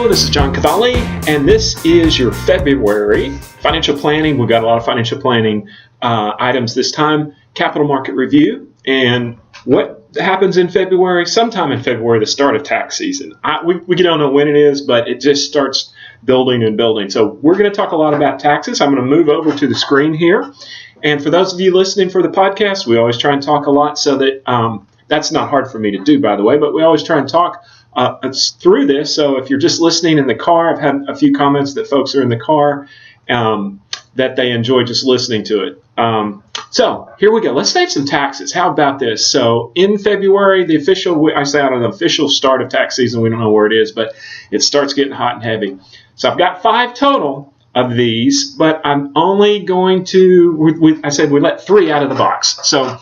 Hello, this is John Kvale, and this is your February financial planning. We've got a lot of financial planning items this time. Capital market review, and what happens in February? Sometime in February, the start of tax season. We don't know when it is, but it just starts building and building. So we're going to talk a lot about taxes. I'm going to move over to the screen here. And for those of you listening for the podcast, we always try and talk a lot so that that's not hard for me to do, by the way, but we always try and talk through this. So if you're just listening in the car, I've had a few comments that folks are in the car that they enjoy just listening to it. So here we go. Let's save some taxes. How about this? So in February, the official start of tax season, we don't know where it is, but it starts getting hot and heavy. So I've got 5 total of these, but I'm only going to, we let 3 out of the box. So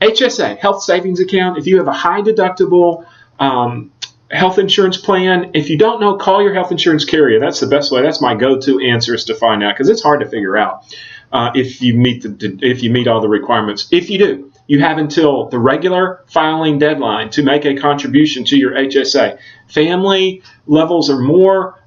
HSA, health savings account. If you have a high deductible health insurance plan, if you don't know, call your health insurance carrier. That's the best way. That's my go-to answer, is to find out, because it's hard to figure out if you meet all the requirements. If you do, you have until the regular filing deadline to make a contribution to your HSA. Family levels are more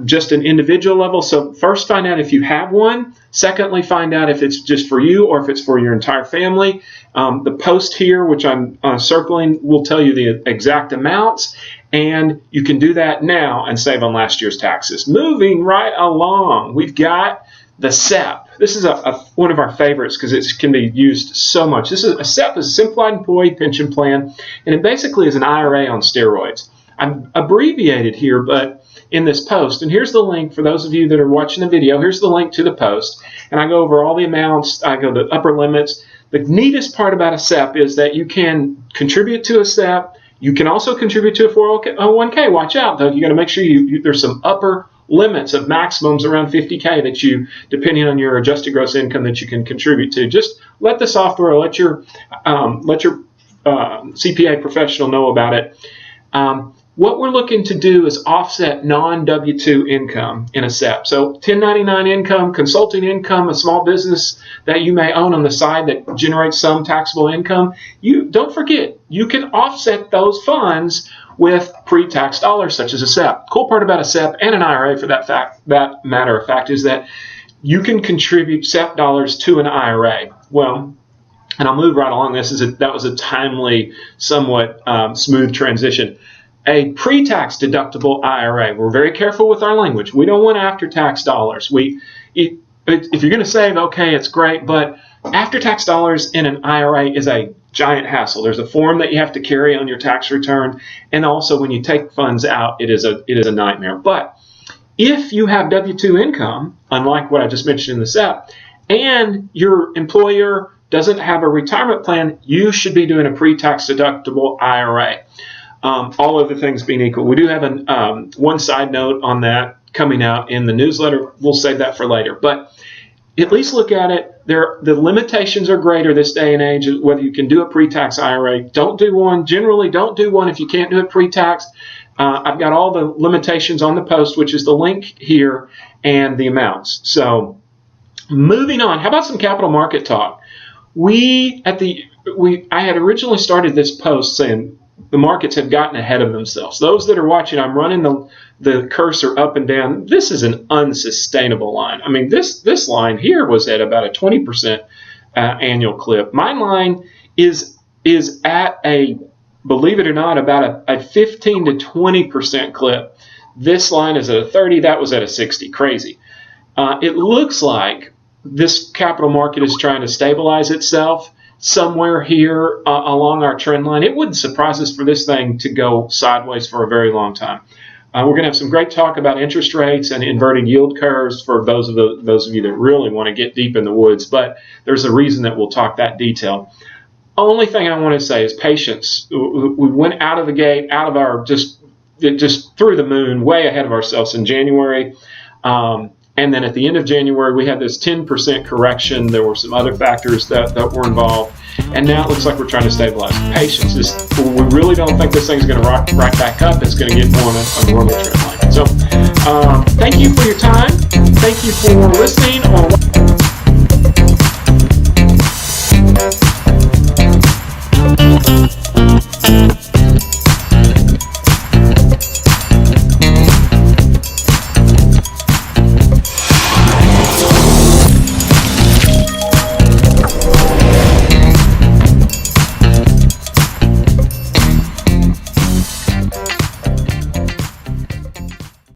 just an individual level. So first, find out if you have one. Secondly, find out if it's just for you or if it's for your entire family. The post here, which I'm circling, will tell you the exact amounts, and you can do that now and save on last year's taxes. Moving right along, we've got the SEP. This is one of our favorites because it can be used so much. A SEP is a Simplified Employee Pension Plan, and it basically is an IRA on steroids. I'm abbreviated here, but in this post, and here's the link for those of you that are watching the video, here's the link to the post, and I go over all the amounts, I go the upper limits. The neatest part about a SEP is that you can contribute to a SEP. You can also contribute to a 401k. Watch out, though. You got to make sure there's some upper limits of maximums around 50K that you, depending on your adjusted gross income, that you can contribute to. Just let the software, let your CPA professional know about it. What we're looking to do is offset non-W-2 income in a SEP. So 1099 income, consulting income, a small business that you may own on the side that generates some taxable income. Don't forget, you can offset those funds with pre-tax dollars, such as a SEP. Cool part about a SEP and an IRA, for that matter of fact, is that you can contribute SEP dollars to an IRA. Well, and I'll move right along this. That was a timely, somewhat smooth transition. A pre-tax deductible IRA. We're very careful with our language. We don't want after-tax dollars. If you're going to save, okay, it's great, but after-tax dollars in an IRA is a giant hassle. There's a form that you have to carry on your tax return, and also when you take funds out, it is a nightmare. But if you have W-2 income, unlike what I just mentioned in the SEP, and your employer doesn't have a retirement plan, you should be doing a pre-tax deductible IRA. All other things being equal. We do have one side note on that coming out in the newsletter. We'll save that for later. But at least look at it. The limitations are greater this day and age, whether you can do a pre-tax IRA. Don't do one. Generally, don't do one if you can't do it pre-tax. I've got all the limitations on the post, which is the link here, and the amounts. So moving on, how about some capital market talk? I had originally started this post saying the markets have gotten ahead of themselves. Those that are watching, I'm running the cursor up and down. This is an unsustainable line. I mean, this line here was at about a 20% annual clip. My line is at believe it or not, about a 15 to 20% clip. This line is at a 30. That was at a 60. Crazy. It looks like this capital market is trying to stabilize itself somewhere here along our trend line. It wouldn't surprise us for this thing to go sideways for a very long time. We're going to have some great talk about interest rates and inverted yield curves for those of you that really want to get deep in the woods, but there's a reason that we'll talk that detail. Only thing I want to say is patience. We went out of the gate, out of our just through the moon, way ahead of ourselves in January. And then at the end of January, we had this 10% correction. There were some other factors that were involved. And now it looks like we're trying to stabilize. Patience. We really don't think this thing's going to rock back up. It's going to get more on a normal trend line. So thank you for your time. Thank you for listening.